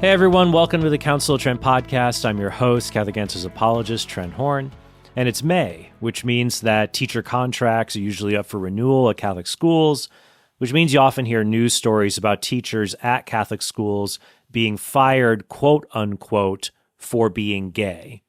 Hey everyone, welcome to the Counsel Trent podcast. I'm your host, Catholic Answers apologist, Trent Horn. And it's May, which means that teacher contracts are usually up for renewal at Catholic schools, which means you often hear news stories about teachers at Catholic schools being fired, quote unquote, for being gay.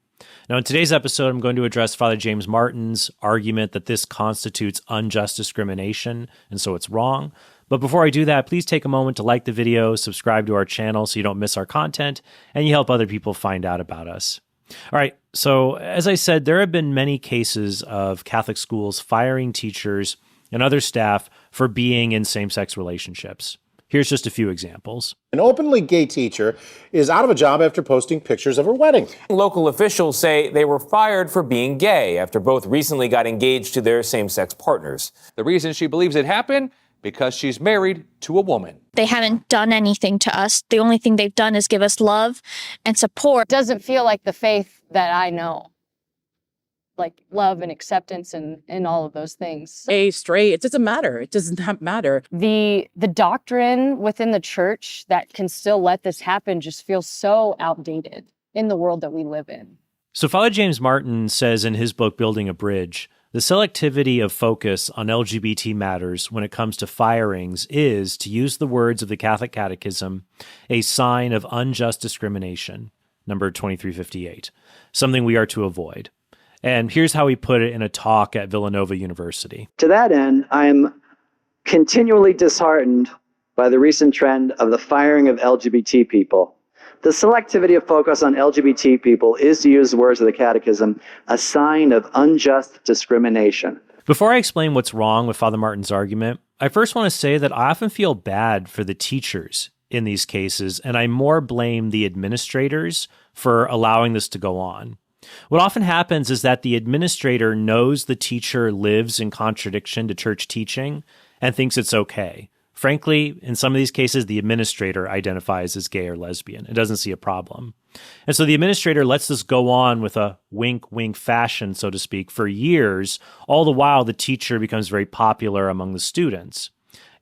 Now, in today's episode, I'm going to address Father James Martin's argument that this constitutes unjust discrimination, and so it's wrong. But before I do that, please take a moment to like the video, subscribe to our channel so you don't miss our content, and you help other people find out about us. All right, so as I said, there have been many cases of Catholic schools firing teachers and other staff for being in same-sex relationships. Here's just a few examples. An openly gay teacher is out of a job after posting pictures of her wedding. Local officials say they were fired for being gay after both recently got engaged to their same-sex partners. The reason she believes it happened? Because she's married to a woman. They haven't done anything to us. The only thing they've done is give us love and support. It doesn't feel like the faith that I know. Like love and acceptance and all of those things. Gay, straight, it doesn't matter. It does not matter. The doctrine within the church that can still let this happen just feels so outdated in the world that we live in. So Father James Martin says in his book, Building a Bridge, the selectivity of focus on LGBT matters when it comes to firings is, to use the words of the Catholic Catechism, a sign of unjust discrimination, number 2358, something we are to avoid. And here's how he put it in a talk at Villanova University. To that end, I'm continually disheartened by the recent trend of the firing of LGBT people. The selectivity of focus on LGBT people is, to use the words of the Catechism, a sign of unjust discrimination. Before I explain what's wrong with Father Martin's argument, I first want to say that I often feel bad for the teachers in these cases, and I more blame the administrators for allowing this to go on. What often happens is that the administrator knows the teacher lives in contradiction to church teaching and thinks it's okay. Frankly, in some of these cases, the administrator identifies as gay or lesbian. It doesn't see a problem. And so the administrator lets this go on with a wink-wink fashion, so to speak, for years, all the while the teacher becomes very popular among the students.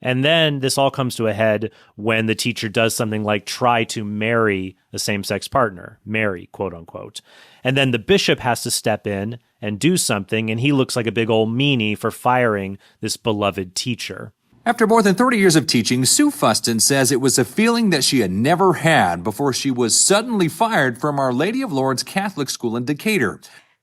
And then this all comes to a head when the teacher does something like try to marry a same-sex partner, marry, quote unquote. And then the bishop has to step in and do something, and he looks like a big old meanie for firing this beloved teacher. After more than 30 years of teaching, Sue Fuston says it was a feeling that she had never had before she was suddenly fired from Our Lady of Lourdes Catholic School in Decatur.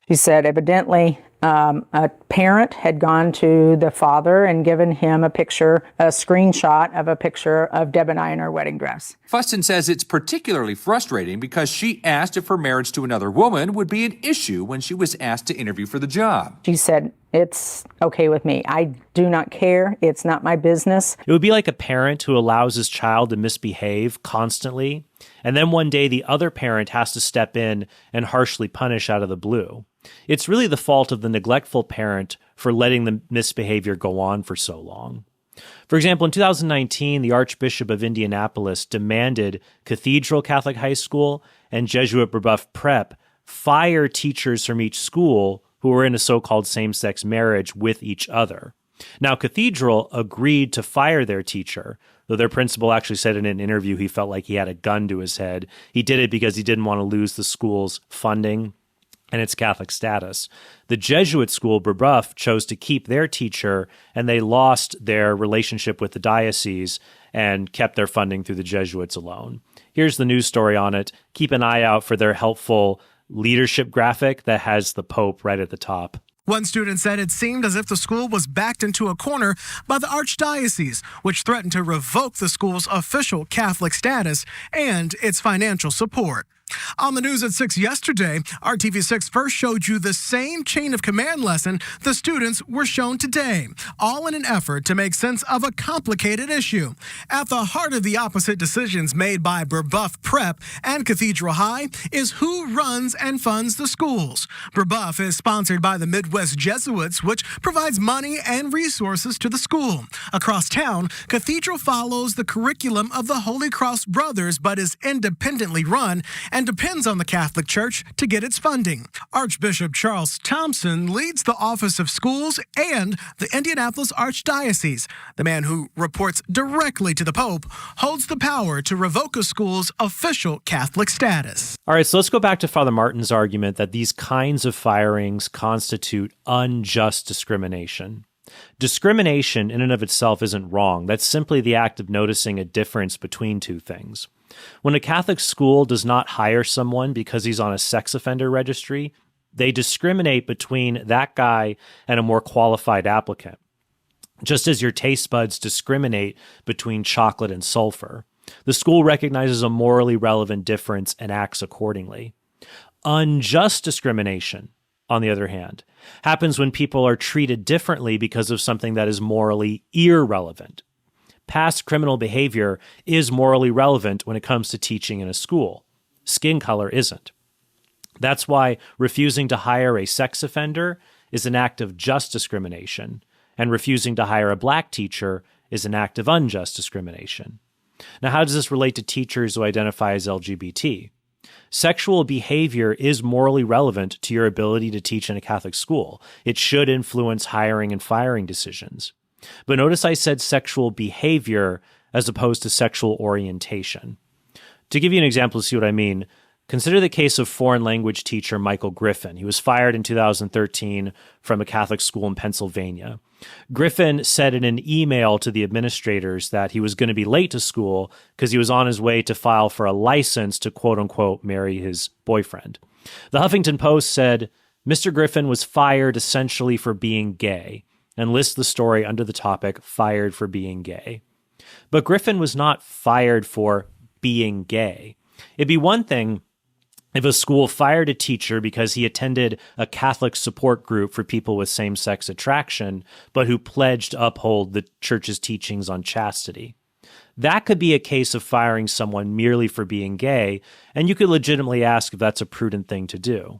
She said evidently a parent had gone to the father and given him a screenshot of a picture of Deb and I in our wedding dress. Fuston says it's particularly frustrating because she asked if her marriage to another woman would be an issue when she was asked to interview for the job. She said, it's okay with me. I do not care. It's not my business. It would be like a parent who allows his child to misbehave constantly, and then one day the other parent has to step in and harshly punish out of the blue. It's really the fault of the neglectful parent for letting the misbehavior go on for so long. For example, in 2019, the Archbishop of Indianapolis demanded Cathedral Catholic High School and Jesuit Brebeuf Prep fire teachers from each school who were in a so-called same-sex marriage with each other. Now, Cathedral agreed to fire their teacher, though their principal actually said in an interview he felt like he had a gun to his head. He did it because he didn't want to lose the school's funding and its Catholic status. The Jesuit school, Brebeuf, chose to keep their teacher, and they lost their relationship with the diocese and kept their funding through the Jesuits alone. Here's the news story on it. Keep an eye out for their helpful leadership graphic that has the Pope right at the top. One student said it seemed as if the school was backed into a corner by the Archdiocese, which threatened to revoke the school's official Catholic status and its financial support. On the news at 6 yesterday, RTV6 first showed you the same chain of command lesson the students were shown today, all in an effort to make sense of a complicated issue. At the heart of the opposite decisions made by Brebeuf Prep and Cathedral High is who runs and funds the schools. Brebeuf is sponsored by the Midwest Jesuits, which provides money and resources to the school. Across town, Cathedral follows the curriculum of the Holy Cross Brothers, but is independently run and and depends on the Catholic Church to get its funding. Archbishop Charles Thompson leads the Office of Schools and the Indianapolis Archdiocese. The man who reports directly to the Pope holds the power to revoke a school's official Catholic status. All right, so let's go back to Father Martin's argument that these kinds of firings constitute unjust discrimination. Discrimination in and of itself isn't wrong. That's simply the act of noticing a difference between two things. When a Catholic school does not hire someone because he's on a sex offender registry, they discriminate between that guy and a more qualified applicant, just as your taste buds discriminate between chocolate and sulfur. The school recognizes a morally relevant difference and acts accordingly. Unjust discrimination, on the other hand, happens when people are treated differently because of something that is morally irrelevant. Past criminal behavior is morally relevant when it comes to teaching in a school. Skin color isn't. That's why refusing to hire a sex offender is an act of just discrimination, and refusing to hire a black teacher is an act of unjust discrimination. Now, how does this relate to teachers who identify as LGBT? Sexual behavior is morally relevant to your ability to teach in a Catholic school. It should influence hiring and firing decisions. But notice I said sexual behavior as opposed to sexual orientation. To give you an example to see what I mean, consider the case of foreign language teacher Michael Griffin. He was fired in 2013 from a Catholic school in Pennsylvania. Griffin said in an email to the administrators that he was going to be late to school because he was on his way to file for a license to quote-unquote marry his boyfriend. The Huffington Post said, Mr. Griffin was fired essentially for being gay, and lists the story under the topic, fired for being gay. But Griffin was not fired for being gay. It'd be one thing if a school fired a teacher because he attended a Catholic support group for people with same-sex attraction, but who pledged to uphold the church's teachings on chastity. That could be a case of firing someone merely for being gay, and you could legitimately ask if that's a prudent thing to do.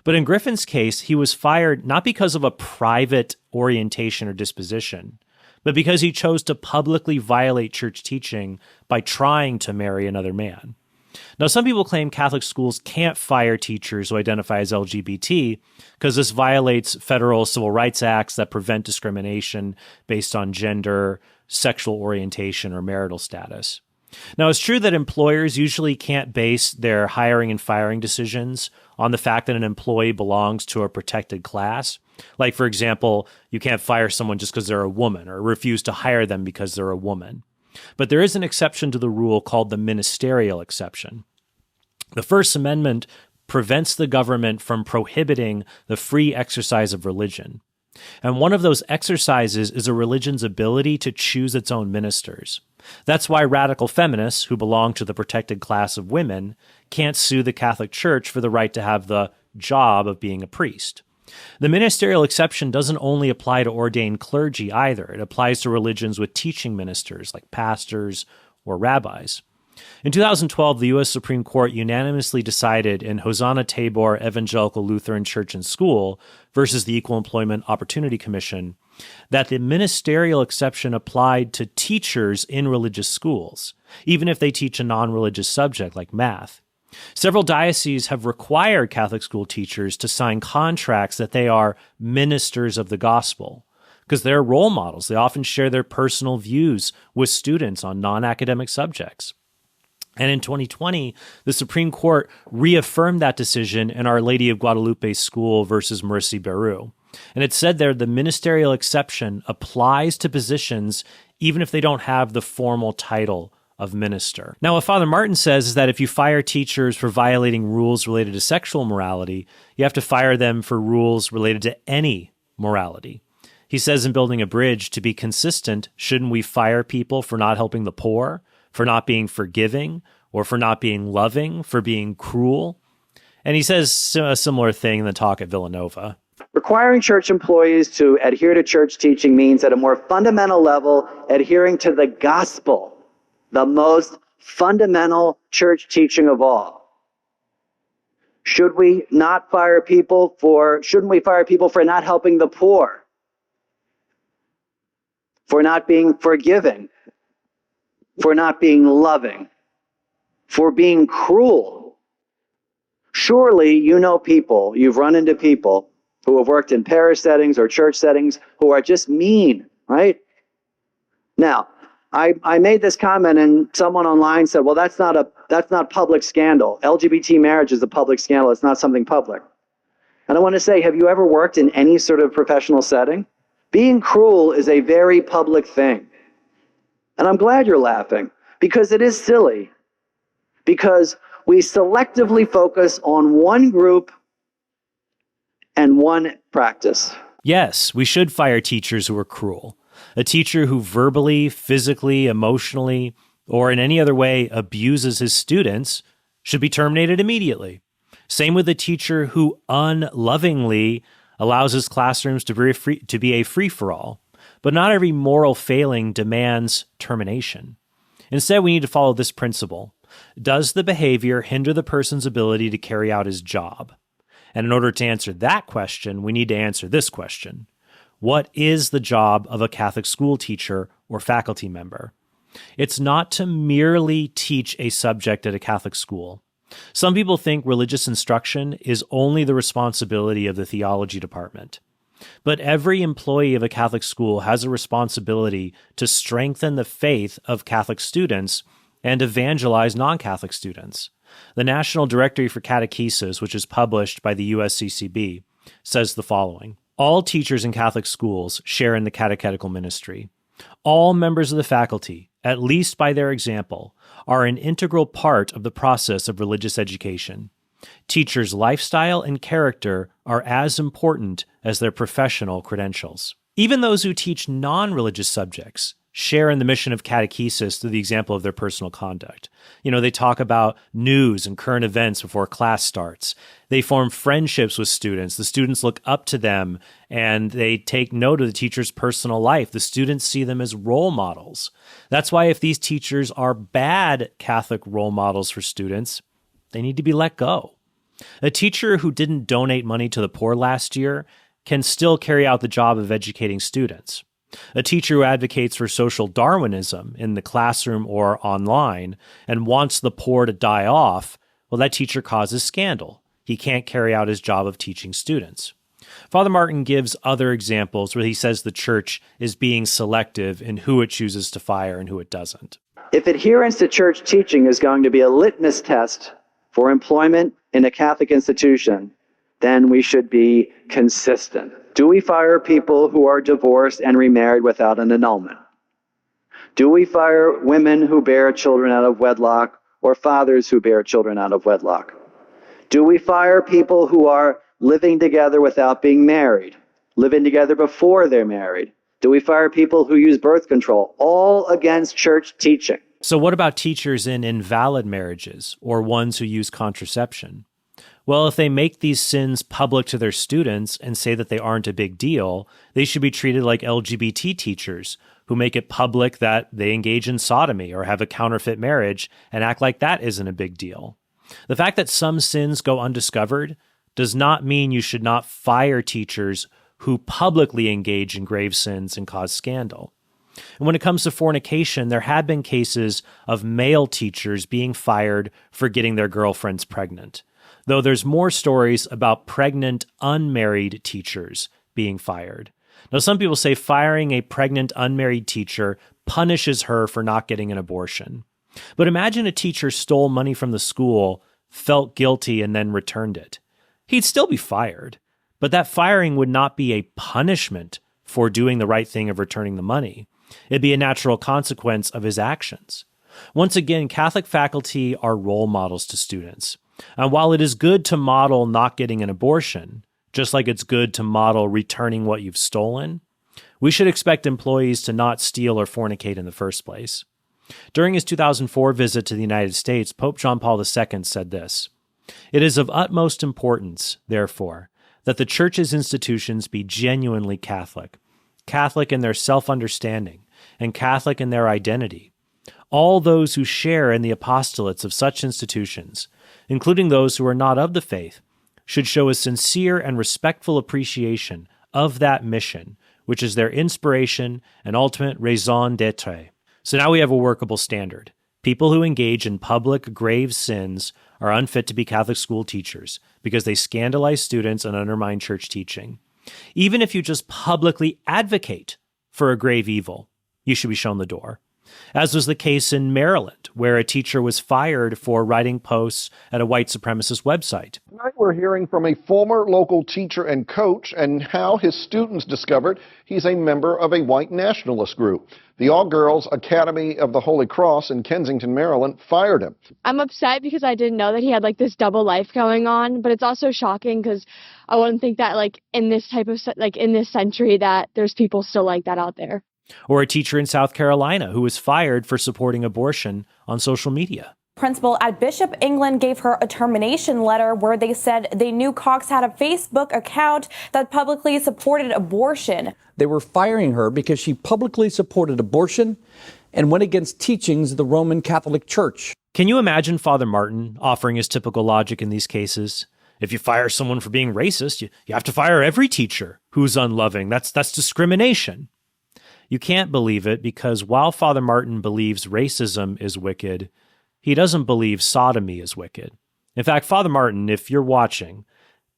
But in Griffin's case, he was fired not because of a private orientation or disposition, but because he chose to publicly violate church teaching by trying to marry another man. Now, some people claim Catholic schools can't fire teachers who identify as LGBT because this violates federal civil rights acts that prevent discrimination based on gender, sexual orientation, or marital status. Now, it's true that employers usually can't base their hiring and firing decisions on the fact that an employee belongs to a protected class. Like, for example, you can't fire someone just because they're a woman or refuse to hire them because they're a woman. But there is an exception to the rule called the Ministerial Exception. The First Amendment prevents the government from prohibiting the free exercise of religion. And one of those exercises is a religion's ability to choose its own ministers. That's why radical feminists, who belong to the protected class of women, can't sue the Catholic Church for the right to have the job of being a priest. The ministerial exception doesn't only apply to ordained clergy either. It applies to religions with teaching ministers like pastors or rabbis. In 2012, the U.S. Supreme Court unanimously decided in Hosanna Tabor Evangelical Lutheran Church and School versus the Equal Employment Opportunity Commission that the ministerial exception applied to teachers in religious schools, even if they teach a non-religious subject like math. Several dioceses have required Catholic school teachers to sign contracts that they are ministers of the gospel, because they're role models. They often share their personal views with students on non-academic subjects. And in 2020, the Supreme Court reaffirmed that decision in Our Lady of Guadalupe School versus Mercy Beru. And it said there the ministerial exception applies to positions even if they don't have the formal title of minister. Now, what Father Martin says is that if you fire teachers for violating rules related to sexual morality, you have to fire them for rules related to any morality. He says in Building a Bridge, to be consistent, shouldn't we fire people for not helping the poor, for not being forgiving, or for not being loving, for being cruel? And he says a similar thing in the talk at Villanova. Requiring church employees to adhere to church teaching means, at a more fundamental level, adhering to the gospel, the most fundamental church teaching of all. Shouldn't we fire people for not helping the poor, for not being forgiving, for not being loving, for being cruel? Surely you know people, you've run into people who have worked in parish settings or church settings who are just mean, right? Now, I made this comment and someone online said, well, that's not public scandal. LGBT marriage is a public scandal. It's not something public. And I want to say, have you ever worked in any sort of professional setting? Being cruel is a very public thing. And I'm glad you're laughing, because it is silly. Because we selectively focus on one group and one practice. Yes, we should fire teachers who are cruel. A teacher who verbally, physically, emotionally, or in any other way abuses his students should be terminated immediately. Same with a teacher who unlovingly allows his classrooms to be a free-for-all. But not every moral failing demands termination. Instead, we need to follow this principle. Does the behavior hinder the person's ability to carry out his job? And in order to answer that question, we need to answer this question. What is the job of a Catholic school teacher or faculty member? It's not to merely teach a subject at a Catholic school. Some people think religious instruction is only the responsibility of the theology department. But every employee of a Catholic school has a responsibility to strengthen the faith of Catholic students and evangelize non-Catholic students. The National Directory for Catechesis, which is published by the USCCB, says the following. All teachers in Catholic schools share in the catechetical ministry. All members of the faculty, at least by their example, are an integral part of the process of religious education. Teachers' lifestyle and character are as important as their professional credentials. Even those who teach non-religious subjects share in the mission of catechesis through the example of their personal conduct. They talk about news and current events before class starts. They form friendships with students. The students look up to them and they take note of the teacher's personal life. The students see them as role models. That's why if these teachers are bad Catholic role models for students, they need to be let go. A teacher who didn't donate money to the poor last year can still carry out the job of educating students. A teacher who advocates for social Darwinism in the classroom or online and wants the poor to die off, well, that teacher causes scandal. He can't carry out his job of teaching students. Father Martin gives other examples where he says the church is being selective in who it chooses to fire and who it doesn't. If adherence to church teaching is going to be a litmus test for employment in a Catholic institution, then we should be consistent. Do we fire people who are divorced and remarried without an annulment? Do we fire women who bear children out of wedlock or fathers who bear children out of wedlock? Do we fire people who are living together without being married, living together before they're married? Do we fire people who use birth control? All against church teaching. So what about teachers in invalid marriages or ones who use contraception? Well, if they make these sins public to their students and say that they aren't a big deal, they should be treated like LGBT teachers who make it public that they engage in sodomy or have a counterfeit marriage and act like that isn't a big deal. The fact that some sins go undiscovered does not mean you should not fire teachers who publicly engage in grave sins and cause scandal. And when it comes to fornication, there have been cases of male teachers being fired for getting their girlfriends pregnant. Though there's more stories about pregnant, unmarried teachers being fired. Now, some people say firing a pregnant, unmarried teacher punishes her for not getting an abortion. But imagine a teacher stole money from the school, felt guilty, and then returned it. He'd still be fired, but that firing would not be a punishment for doing the right thing of returning the money. It'd be a natural consequence of his actions. Once again, Catholic faculty are role models to students. And while it is good to model not getting an abortion, just like it's good to model returning what you've stolen, we should expect employees to not steal or fornicate in the first place. During his 2004 visit to the United States, Pope John Paul II said this, "It is of utmost importance, therefore, that the Church's institutions be genuinely Catholic, Catholic in their self-understanding, and Catholic in their identity. All those who share in the apostolates of such institutions, including those who are not of the faith, should show a sincere and respectful appreciation of that mission, which is their inspiration and ultimate raison d'etre." So now we have a workable standard. People who engage in public, grave sins are unfit to be Catholic school teachers because they scandalize students and undermine church teaching. Even if you just publicly advocate for a grave evil, you should be shown the door. As was the case in Maryland, where a teacher was fired for writing posts at a white supremacist website. Tonight we're hearing from a former local teacher and coach and how his students discovered he's a member of a white nationalist group. The All-Girls Academy of the Holy Cross in Kensington, Maryland, fired him. I'm upset because I didn't know that he had like this double life going on, but it's also shocking because I wouldn't think that like in this type of in this century that there's people still like that out there. Or a teacher in South Carolina who was fired for supporting abortion on social media. Principal at Bishop England gave her a termination letter where they said they knew Cox had a Facebook account that publicly supported abortion. They were firing her because she publicly supported abortion and went against teachings of the Roman Catholic Church. Can you imagine Father Martin offering his typical logic in these cases? If you fire someone for being racist, you have to fire every teacher who's unloving. That's discrimination. You can't believe it because while Father Martin believes racism is wicked, he doesn't believe sodomy is wicked. In fact, Father Martin, if you're watching,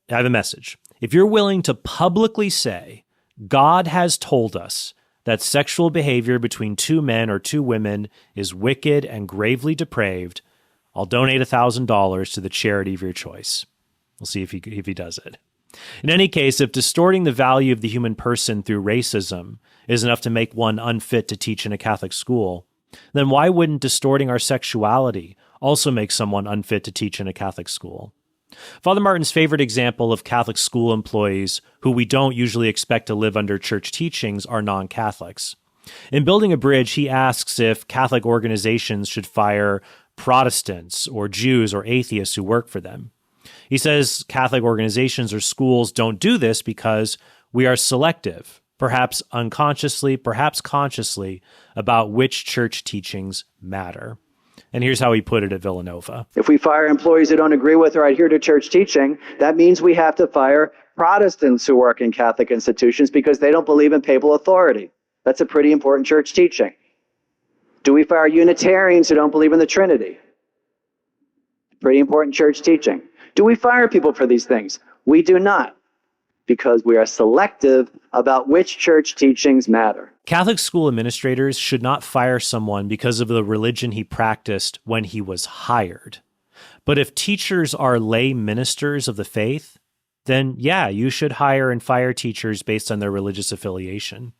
I have a message. If you're willing to publicly say, God has told us that sexual behavior between two men or two women is wicked and gravely depraved, I'll donate $1,000 to the charity of your choice. We'll see if he does it. In any case, if distorting the value of the human person through racism is enough to make one unfit to teach in a Catholic school, then why wouldn't distorting our sexuality also make someone unfit to teach in a Catholic school? Father Martin's favorite example of Catholic school employees who we don't usually expect to live under church teachings are non-Catholics. In Building a Bridge, he asks if Catholic organizations should fire Protestants or Jews or atheists who work for them. He says Catholic organizations or schools don't do this because we are selective, perhaps unconsciously, perhaps consciously, about which church teachings matter. And here's how he put it at Villanova. If we fire employees who don't agree with or adhere to church teaching, that means we have to fire Protestants who work in Catholic institutions because they don't believe in papal authority. That's a pretty important church teaching. Do we fire Unitarians who don't believe in the Trinity? Pretty important church teaching. Do we fire people for these things? We do not, because we are selective about which church teachings matter. Catholic school administrators should not fire someone because of the religion he practiced when he was hired. But if teachers are lay ministers of the faith, then yeah, you should hire and fire teachers based on their religious affiliation.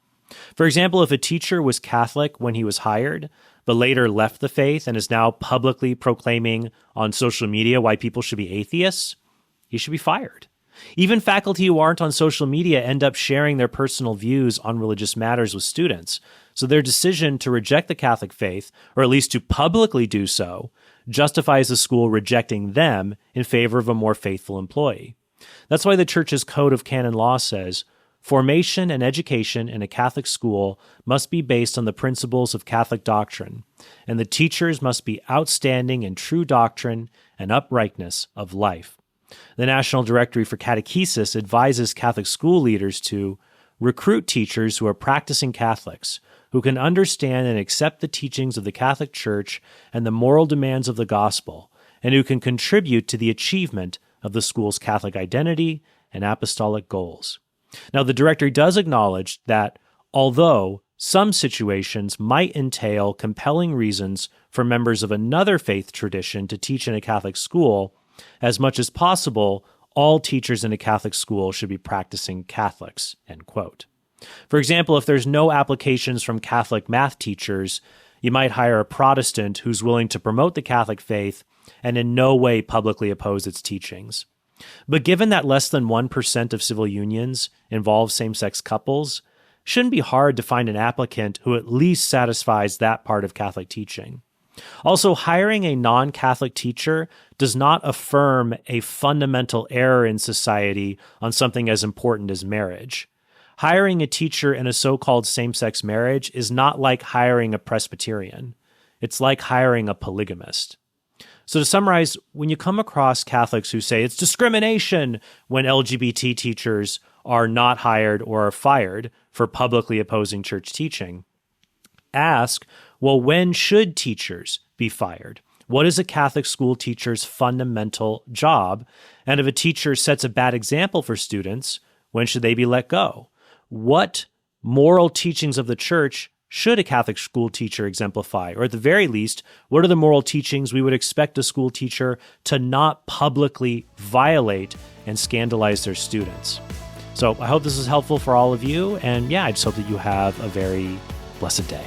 For example, if a teacher was Catholic when he was hired, but later left the faith and is now publicly proclaiming on social media why people should be atheists, he should be fired. Even faculty who aren't on social media end up sharing their personal views on religious matters with students, so their decision to reject the Catholic faith, or at least to publicly do so, justifies the school rejecting them in favor of a more faithful employee. That's why the Church's Code of Canon Law says, formation and education in a Catholic school must be based on the principles of Catholic doctrine, and the teachers must be outstanding in true doctrine and uprightness of life. The National Directory for Catechesis advises Catholic school leaders to recruit teachers who are practicing Catholics, who can understand and accept the teachings of the Catholic Church and the moral demands of the gospel, and who can contribute to the achievement of the school's Catholic identity and apostolic goals. Now, the directory does acknowledge that although some situations might entail compelling reasons for members of another faith tradition to teach in a Catholic school, as much as possible, all teachers in a Catholic school should be practicing Catholics, end quote. For example, if there's no applications from Catholic math teachers, you might hire a Protestant who's willing to promote the Catholic faith and in no way publicly oppose its teachings. But given that less than 1% of civil unions involve same-sex couples, it shouldn't be hard to find an applicant who at least satisfies that part of Catholic teaching. Also, hiring a non-Catholic teacher does not affirm a fundamental error in society on something as important as marriage. Hiring a teacher in a so-called same-sex marriage is not like hiring a Presbyterian. It's like hiring a polygamist. So to summarize, when you come across Catholics who say it's discrimination when LGBT teachers are not hired or are fired for publicly opposing church teaching, ask, well, when should teachers be fired? What is a Catholic school teacher's fundamental job? And if a teacher sets a bad example for students, when should they be let go? What moral teachings of the church should a Catholic school teacher exemplify? Or at the very least, what are the moral teachings we would expect a school teacher to not publicly violate and scandalize their students? So I hope this is helpful for all of you. And yeah, I just hope that you have a very blessed day.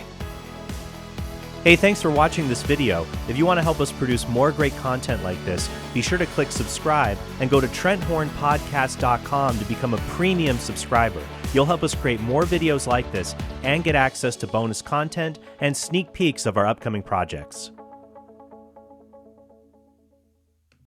Hey, thanks for watching this video. If you want to help us produce more great content like this, be sure to click subscribe and go to TrentHornPodcast.com to become a premium subscriber. You'll help us create more videos like this and get access to bonus content and sneak peeks of our upcoming projects.